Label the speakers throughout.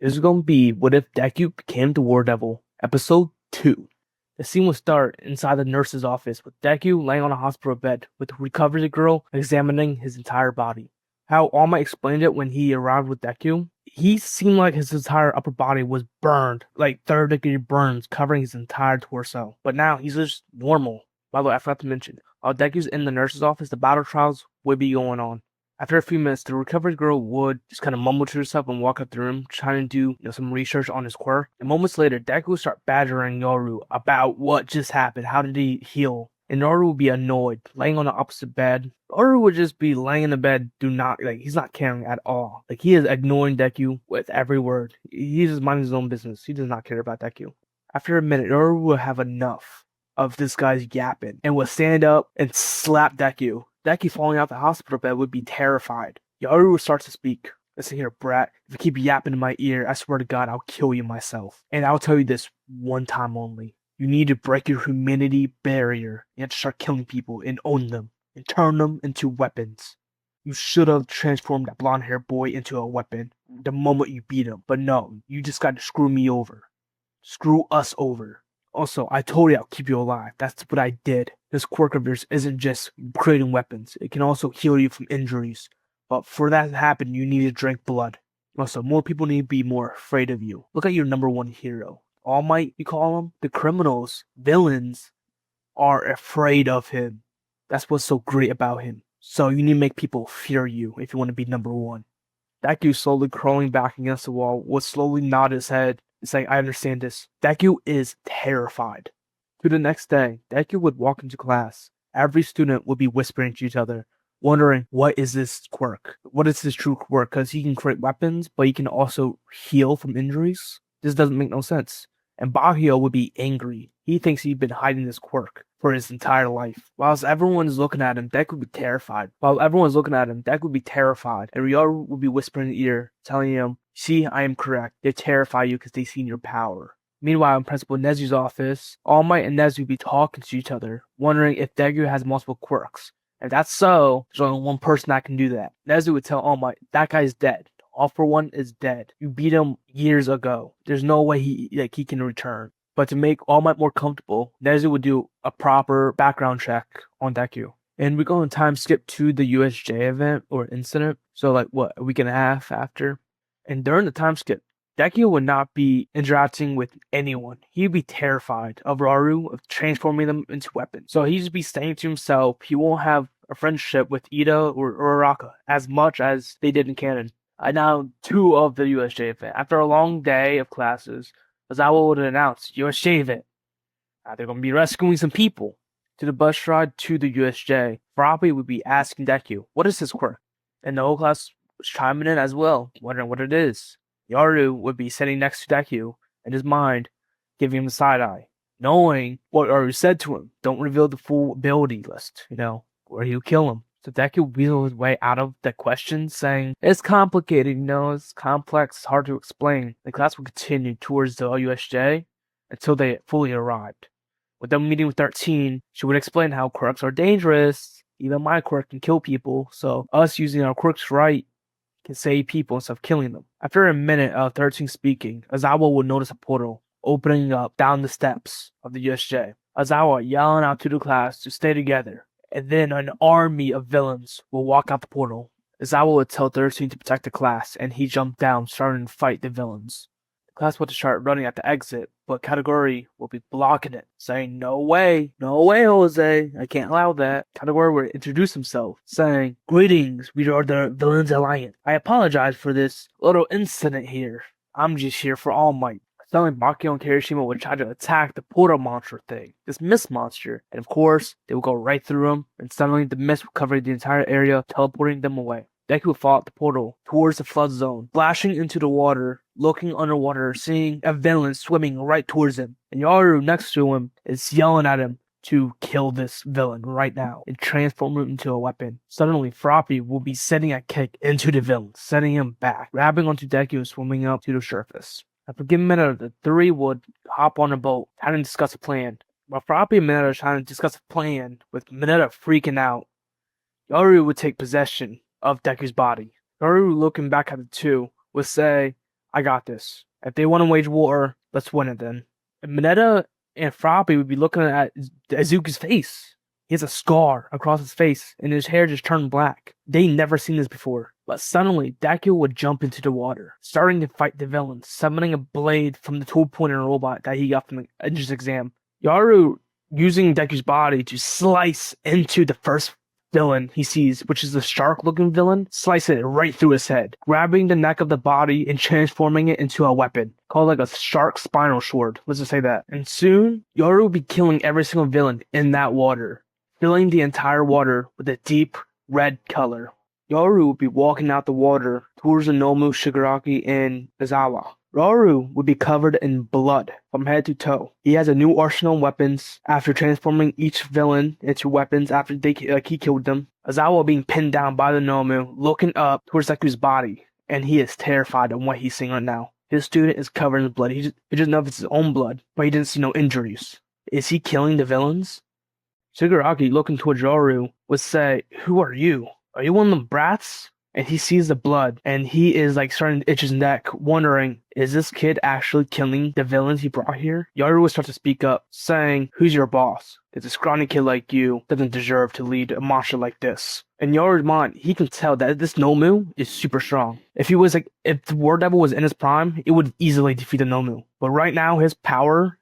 Speaker 1: This is going to be What If Deku Became the War Devil, Episode 2. The scene will start inside the nurse's office with Deku laying on a hospital bed with the recovery girl examining his entire body. How All Might explained it when he arrived with Deku, he seemed like his entire upper body was burned, like third-degree burns covering his entire torso. But now he's just normal. By the way, I forgot to mention, while Deku's in the nurse's office, the battle trials would be going on. After a few minutes, the recovery girl would just kind of mumble to herself and walk up the room, trying to do some research on his quirk. And moments later, Deku would start badgering Yoru about what just happened. How did he heal? And Yoru would be annoyed, laying on the opposite bed. Yoru would just be laying in the bed, he's not caring at all. Like, he is ignoring Deku with every word. He's just minding his own business. He does not care about Deku. After a minute, Yoru would have enough of this guy's yapping and would stand up and slap Deku. Deku falling out the hospital bed would be terrified. Yoru starts to speak. Listen here, brat. If you keep yapping in my ear, I swear to God, I'll kill you myself. And I'll tell you this one time only. You need to break your humanity barrier. You have to start killing people and own them and turn them into weapons. You should have transformed that blonde-haired boy into a weapon the moment you beat him. But no, you just got to screw me over. Screw us over. Also, I told you I'll keep you alive. That's what I did. This quirk of yours isn't just creating weapons. It can also heal you from injuries. But for that to happen, you need to drink blood. Also, more people need to be more afraid of you. Look at your number one hero. All Might, you call him? The criminals, villains, are afraid of him. That's what's so great about him. So you need to make people fear you if you want to be number one. Deku slowly crawling back against the wall would slowly nod his head. It's like, I understand this. Deku is terrified. To the next day, Deku would walk into class. Every student would be whispering to each other, wondering, what is this quirk? What is this true quirk? Because he can create weapons, but he can also heal from injuries? This doesn't make no sense. And Bahio would be angry. He thinks he's been hiding this quirk for his entire life. Whilst everyone's looking at him, Deku would be terrified. And Ryoru would be whispering in his ear, telling him, see, I am correct. They terrify you because they've seen your power. Meanwhile, in Principal Nezu's office, All Might and Nezu would be talking to each other, wondering if Deku has multiple quirks. If that's so, there's only one person that can do that. Nezu would tell All Might, that guy's dead. All for One is dead. You beat him years ago. There's no way he can return. But to make All Might more comfortable, Nezu would do a proper background check on Deku. And we go in time skip to the USJ event or incident. So a week and a half after. And during the time skip, Deku would not be interacting with anyone. He'd be terrified of Raru, of transforming them into weapons. So he'd just be staying to himself. He won't have a friendship with Ida or Araka as much as they did in canon. Now, 2 of the USJ event. After a long day of classes, Ozawa would announce USJ event. They're going to be rescuing some people. To the bus ride to the USJ, Farabi would be asking Deku, what is his quirk? And the whole class was chiming in as well, wondering what it is. Yoru would be sitting next to Deku, in his mind, giving him the side-eye, knowing what Yoru said to him. Don't reveal the full ability list, or he'll kill him. So Deku wheeled his way out of the question, saying, it's complicated, it's complex, it's hard to explain. The class would continue towards the USJ until they fully arrived. With them meeting with 13, she would explain how quirks are dangerous. Even my quirk can kill people, so us using our quirks right can save people instead of killing them. After a minute of 13 speaking, Ozawa would notice a portal opening up down the steps of the USJ. Ozawa yelling out to the class to stay together. And then an army of villains will walk out the portal. Ozawa would tell 13 to protect the class, and he jumped down, starting to fight the villains. The class would start running at the exit, but Kataguri will be blocking it, saying, no way, Jose, I can't allow that. Kataguri would introduce himself, saying, greetings, we are the Villains Alliance. I apologize for this little incident here. I'm just here for All Might. Suddenly, Bakio and Kirishima would try to attack the portal monster thing, this mist monster, and of course, they would go right through him, and suddenly the mist would cover the entire area, teleporting them away. Deku would fall out the portal towards the flood zone, splashing into the water, looking underwater, seeing a villain swimming right towards him. And Yoru next to him is yelling at him to kill this villain right now and transform him into a weapon. Suddenly, Froppy will be sending a kick into the villain, sending him back, grabbing onto Deku and swimming up to the surface. After giving Mineta, the 3 would hop on a boat, trying to discuss a plan. While Froppy and Mineta are trying to discuss a plan, with Mineta freaking out, Yoru would take possession of Deku's body. Yoru, looking back at the 2, would say, I got this. If they want to wage war, let's win it then. And Mineta and Froppy would be looking at Izuku's face. He has a scar across his face, and his hair just turned black. They never seen this before. But suddenly, Deku would jump into the water, starting to fight the villains, summoning a blade from the tool-pointer robot that he got from the entrance exam. Yaru using Deku's body to slice into the first villain he sees, which is the shark-looking villain, slice it right through his head, grabbing the neck of the body and transforming it into a weapon, called like a shark spinal sword. Let's just say that. And soon, Yaru will be killing every single villain in that water, filling the entire water with a deep red color. Yaru would be walking out the water towards the Nomu, Shigaraki, and Izawa. Yaru would be covered in blood from head to toe. He has a new arsenal of weapons after transforming each villain into weapons after he killed them. Izawa being pinned down by the Nomu, looking up towards Deku's body, and he is terrified of what he's seeing right now. His student is covered in blood. He just knows it's his own blood, but he didn't see no injuries. Is he killing the villains? Shigaraki, looking towards Yaru, would say, "Who are you? Are you one of them brats?" And he sees the blood, and he is like starting to itch his neck, wondering, is this kid actually killing the villains he brought here? Yaru would start to speak up, saying, "Who's your boss? Because a scrawny kid like you doesn't deserve to lead a monster like this." In Yaru's mind, he can tell that this Nomu is super strong. If the War Devil was in his prime, it would easily defeat the Nomu. But right now, his power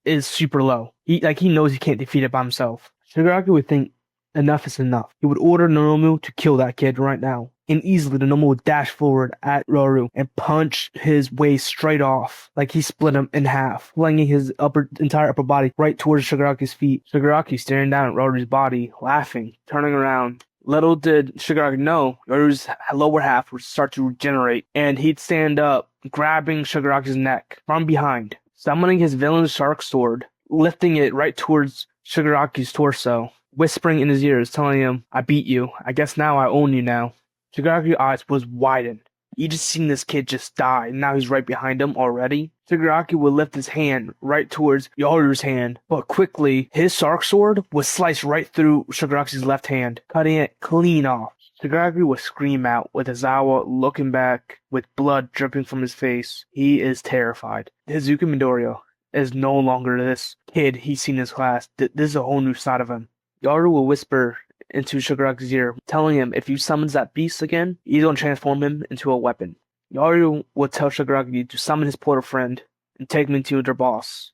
Speaker 1: is super low. He knows he can't defeat it by himself. Shigaraki would think, enough is enough. He would order Nomu to kill that kid right now. And easily, the Nomu would dash forward at Yaru and punch his way straight off, like he split him in half, flinging his entire upper body right towards Shigaraki's feet. Shigaraki staring down at Yaru's body, laughing, turning around. Little did Shigaraki know, Yaru's lower half would start to regenerate, and he'd stand up, grabbing Shigaraki's neck from behind, summoning his villain's shark sword, lifting it right towards Shigaraki's torso, whispering in his ears, telling him, "I beat you. I guess now I own you now." Shigaraki's eyes was widened. He just seen this kid just die, and now he's right behind him already. Shigaraki would lift his hand right towards Yaru's hand, but quickly, his shark sword was sliced right through Shigaraki's left hand, cutting it clean off. Shigaraki would scream out, with Izawa looking back, with blood dripping from his face. He is terrified. Izuku Midoriya is no longer this kid he's seen in his class. This is a whole new side of him. Yaru will whisper into Shigaraki's ear, telling him if he summons that beast again, he's going to transform him into a weapon. Yaru will tell Shigaraki to summon his portal friend and take him to their boss.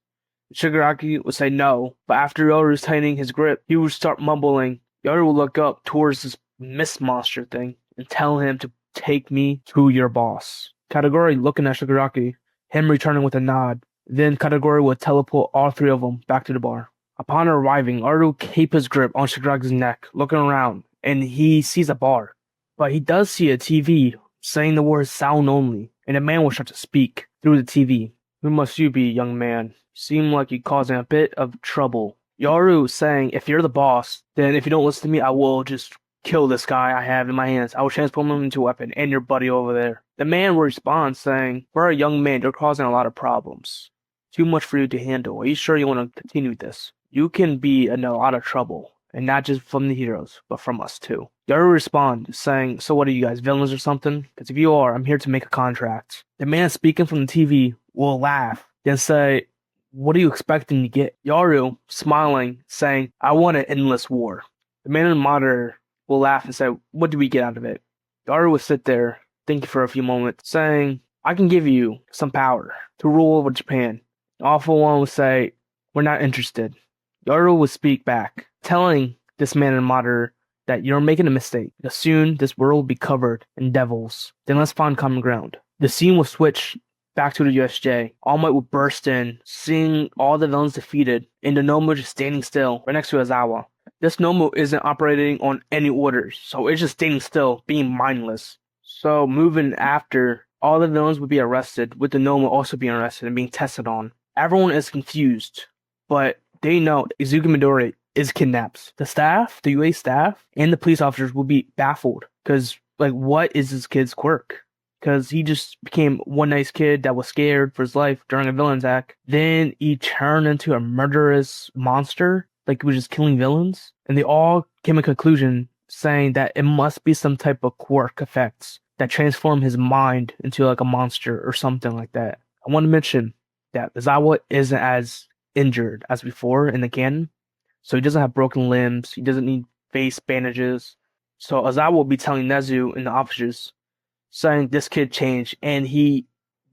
Speaker 1: Shigaraki would say no, but after Yaru's tightening his grip, he would start mumbling. Yaru will look up towards this mist monster thing and tell him to take me to your boss. Kataguri looking at Shigaraki, him returning with a nod. Then Kataguri would teleport all three of them back to the bar. Upon arriving, Yaru keeps his grip on Shigaraki's neck, looking around, and he sees a bar. But he does see a TV saying the word sound only, and a man will start to speak through the TV. "Who must you be, young man? You seem like you're causing a bit of trouble." Yaru saying, "If you're the boss, then if you don't listen to me, I will just kill this guy I have in my hands. I will transform him into a weapon, and your buddy over there." The man will respond saying, "For a young man, you're causing a lot of problems. Too much for you to handle. Are you sure you want to continue with this? You can be in a lot of trouble, and not just from the heroes, but from us too." Yaru responds, saying, "So what are you guys, villains or something? Because if you are, I'm here to make a contract." The man speaking from the TV will laugh, then say, "What are you expecting to get?" Yaru, smiling, saying, "I want an endless war." The man in the monitor will laugh and say, "What do we get out of it?" Yaru will sit there, thinking for a few moments, saying, "I can give you some power to rule over Japan." The awful one will say, "We're not interested." Yaru will speak back, telling this man in the monitor that you're making a mistake. Soon, this world will be covered in devils. Then let's find common ground. The scene will switch back to the USJ. All Might will burst in, seeing all the villains defeated, and the Nomu just standing still right next to Izawa. This Nomu isn't operating on any orders, so it's just standing still, being mindless. So moving after, all the villains would be arrested, with the Nomu also being arrested and being tested on. Everyone is confused, but they know Izuku Midoriya is kidnapped. The staff, the UA staff, and the police officers will be baffled. Because, what is this kid's quirk? Because he just became one nice kid that was scared for his life during a villain attack. Then he turned into a murderous monster, he was just killing villains. And they all came to a conclusion saying that it must be some type of quirk effects that transformed his mind into like a monster or something like that. I want to mention that Izawa isn't as injured as before in the canon, so he doesn't have broken limbs. He doesn't need face bandages. So Izawa will be telling Nezu in the officers, saying this kid changed and he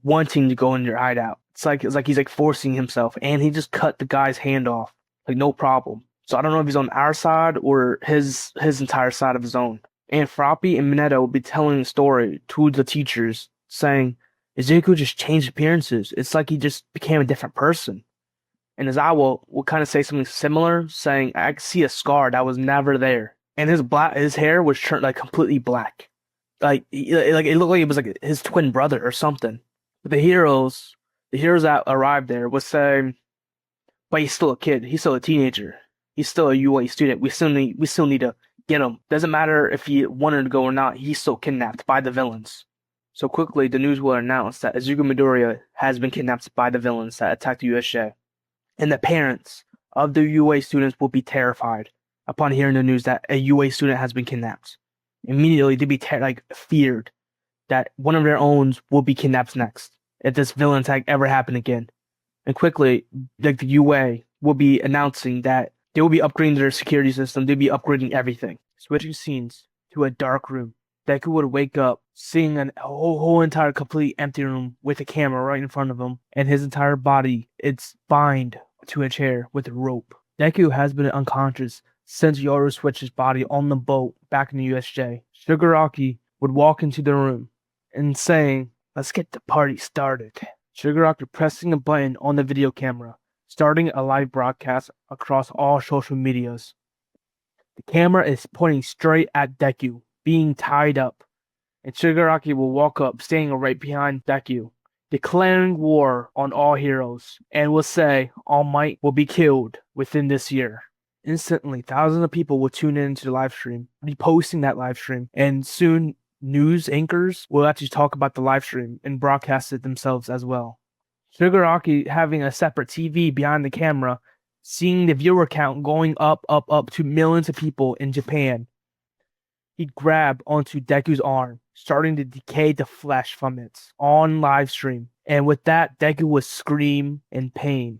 Speaker 1: wanting to go in your hideout. It's like he's like forcing himself, and he just cut the guy's hand off, like no problem. So I don't know if he's on our side or his entire side of his own. And Froppy and Mineta will be telling the story to the teachers, saying Izuku just changed appearances. It's like he just became a different person. And Izawa will kind of say something similar, saying I see a scar that was never there, and his hair was turned like completely black, like it looked like it was like his twin brother or something. But the heroes that arrived there was saying, but he's still a kid. He's still a teenager. He's still a UA student. We still need to get him. Doesn't matter if he wanted to go or not. He's still kidnapped by the villains. So quickly, the news will announce that Izuku Midoriya has been kidnapped by the villains that attacked the USJ, and the parents of the UA students will be terrified upon hearing the news that a UA student has been kidnapped. Immediately, they'd be feared that one of their own will be kidnapped next if this villain attack ever happened again. And quickly, like the UA will be announcing that they will be upgrading their security system. They'll be upgrading everything. Switching scenes to a dark room. Deku would wake up seeing a whole entire complete empty room with a camera right in front of him, and his entire body it's bind to a chair with a rope. Deku has been unconscious since Yoru switched his body on the boat back in the USJ. Shigaraki would walk into the room and saying, "Let's get the party started." Shigaraki pressing a button on the video camera, starting a live broadcast across all social medias. The camera is pointing straight at Deku, being tied up, and Shigaraki will walk up, standing right behind Deku, declaring war on all heroes, and will say All Might will be killed within this year. Instantly, thousands of people will tune into the live stream, reposting that live stream, and soon news anchors will actually talk about the live stream and broadcast it themselves as well. Shigaraki having a separate TV behind the camera, seeing the viewer count going up to millions of people in Japan. He'd grab onto Deku's arm, starting to decay the flesh from it on live stream. And with that, Deku would scream in pain.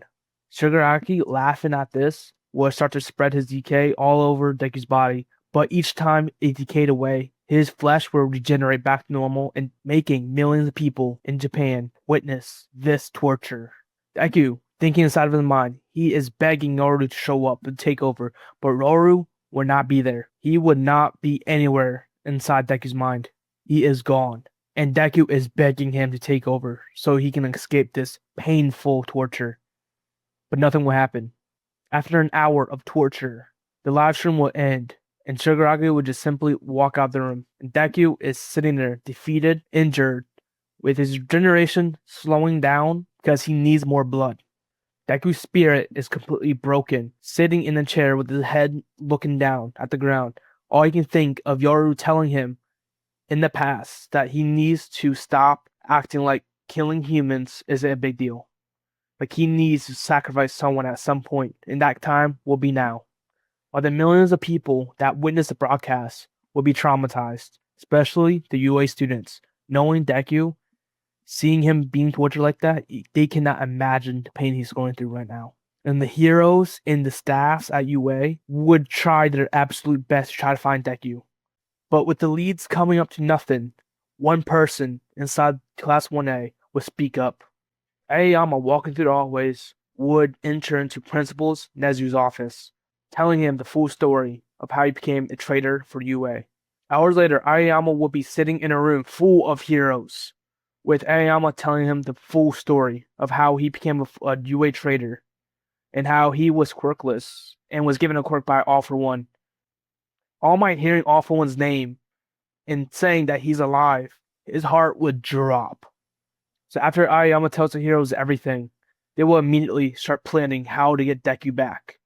Speaker 1: Shigaraki, laughing at this, would start to spread his decay all over Deku's body, but each time it decayed away, his flesh will regenerate back to normal and making millions of people in Japan witness this torture. Deku, thinking inside of his mind, he is begging Yoru to show up and take over, but Yoru would not be there. He would not be anywhere inside Deku's mind. He is gone. And Deku is begging him to take over so he can escape this painful torture. But nothing will happen. After an hour of torture, the live stream will end, and Shigaraki would just simply walk out the room. And Deku is sitting there, defeated, injured, with his regeneration slowing down because he needs more blood. Deku's spirit is completely broken, sitting in a chair with his head looking down at the ground. All he can think of Yoru telling him in the past that he needs to stop acting like killing humans isn't a big deal. Like he needs to sacrifice someone at some point, and that time will be now. While the millions of people that witness the broadcast will be traumatized, especially the UA students, knowing Deku, seeing him being tortured like that, they cannot imagine the pain he's going through right now. And the heroes and the staffs at UA would try their absolute best to try to find Deku. But with the leads coming up to nothing, one person inside Class 1A would speak up. Aoyama, walking through the hallways, would enter into Principal Nezu's office, telling him the full story of how he became a traitor for UA. Hours later, Aoyama would be sitting in a room full of heroes, with Aoyama telling him the full story of how he became a UA traitor, and how he was quirkless, and was given a quirk by All For One. All Might hearing All For One's name, and saying that he's alive, his heart would drop. So after Aoyama tells the heroes everything, they will immediately start planning how to get Deku back.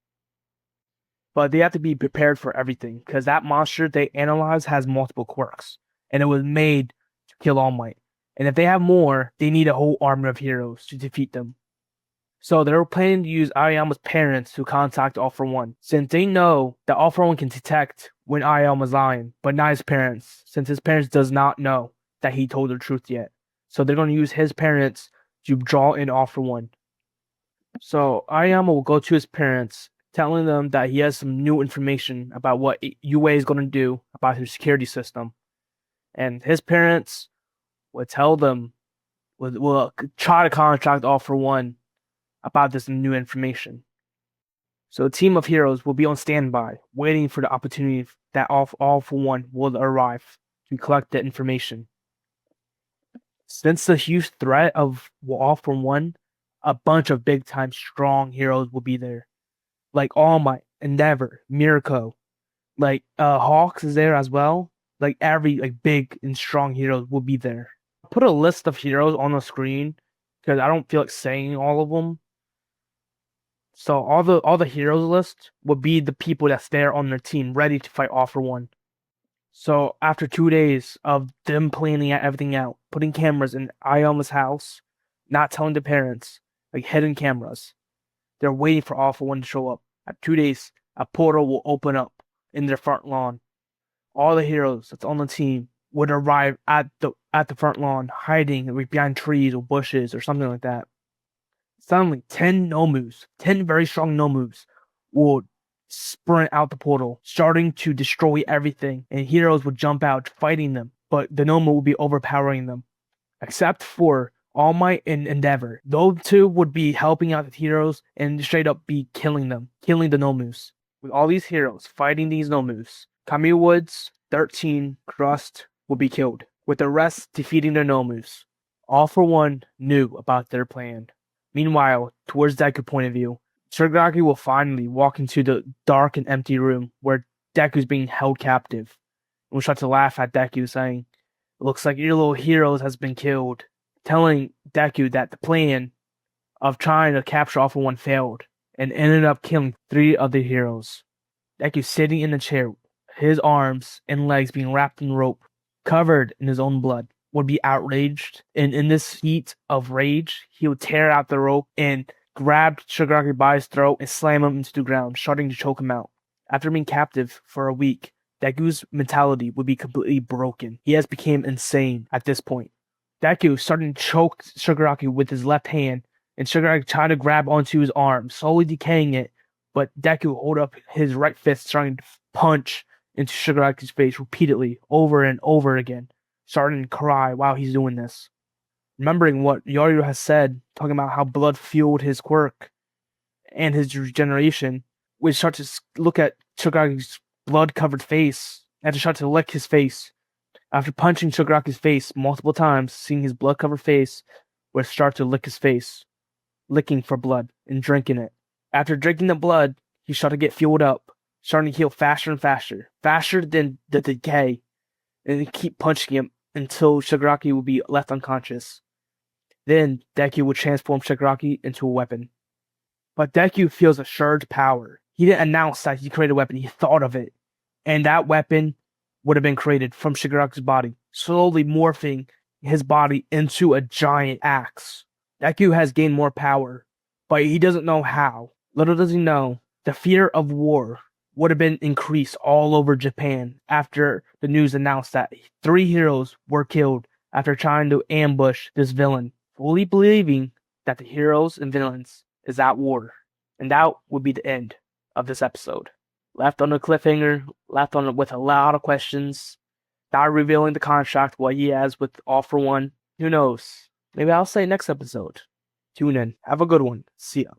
Speaker 1: But they have to be prepared for everything, because that monster they analyze has multiple quirks, and it was made to kill All Might. And if they have more, they need a whole army of heroes to defeat them. So they're planning to use Aoyama's parents to contact All For One, since they know that All For One can detect when Aoyama's lying, but not his parents, since his parents does not know that he told the truth yet. So they're going to use his parents to draw in All for One. So Aoyama will go to his parents, telling them that he has some new information about what UA is going to do about his security system. And his parents will tell them, will try to contact All for One about this new information. So a team of heroes will be on standby, waiting for the opportunity that All for One will arrive to collect the information. Since the huge threat of All for One, a bunch of big time strong heroes will be there. Like All Might, Endeavor, Mirko, like Hawks is there as well. Like every big and strong heroes will be there. Put a list of heroes on the screen because I don't feel like saying all of them. So all the heroes list would be the people that's there on their team ready to fight All for One. So after 2 days of them planning everything out, putting cameras in Aoyama's house, not telling the parents, like hidden cameras, they're waiting for All for One to show up. At 2 days, a portal will open up in their front lawn. All the heroes that's on the team would arrive at the front lawn, hiding behind trees or bushes or something like that. Suddenly, 10 Nomus, 10 very strong Nomus, will sprint out the portal, starting to destroy everything, and heroes would jump out fighting them, but the Nomu would be overpowering them. Except for All Might and Endeavor. Those two would be helping out the heroes and straight up be killing them, killing the Nomus. With all these heroes fighting these Nomus, Kami Woods, 13, Crust will be killed, with the rest defeating the Nomus. All for One knew about their plan. Meanwhile, towards Deku's point of view, Shigaraki will finally walk into the dark and empty room where Deku's being held captive, and will start to laugh at Deku, saying, "It looks like your little heroes has been killed," telling Deku that the plan of trying to capture All for One failed, and ended up killing 3 other heroes. Deku sitting in the chair, his arms and legs being wrapped in rope, covered in his own blood, would be outraged, and in this heat of rage, he would tear out the rope and grab Shigaraki by his throat and slam him into the ground, starting to choke him out. After being captive for a week, Deku's mentality would be completely broken. He has become insane at this point. Deku started to choke Shigaraki with his left hand, and Shigaraki tried to grab onto his arm, slowly decaying it, but Deku hold up his right fist, starting to punch into Shigaraki's face repeatedly, over and over again, starting to cry while he's doing this. Remembering what Yaru has said, talking about how blood fueled his quirk and his regeneration, we start to look at Shigaraki's blood-covered face and to start to lick his face. After punching Shigaraki's face multiple times, seeing his blood-covered face, we start to lick his face, licking for blood and drinking it. After drinking the blood, he started to get fueled up, starting to heal faster and faster, faster than the decay, and he'd keep punching him until Shigaraki would be left unconscious. Then Deku would transform Shigaraki into a weapon. But Deku feels a surge power. He didn't announce that he created a weapon, he thought of it. And that weapon would have been created from Shigaraki's body, slowly morphing his body into a giant axe. Deku has gained more power, but he doesn't know how. Little does he know, the fear of war would have been increased all over Japan after the news announced that 3 heroes were killed after trying to ambush this villain, fully believing that the heroes and villains is at war. And that would be the end of this episode. Left on a cliffhanger, left on with a lot of questions, not revealing the contract, what he has with All for One. Who knows? Maybe I'll say next episode. Tune in. Have a good one. See ya.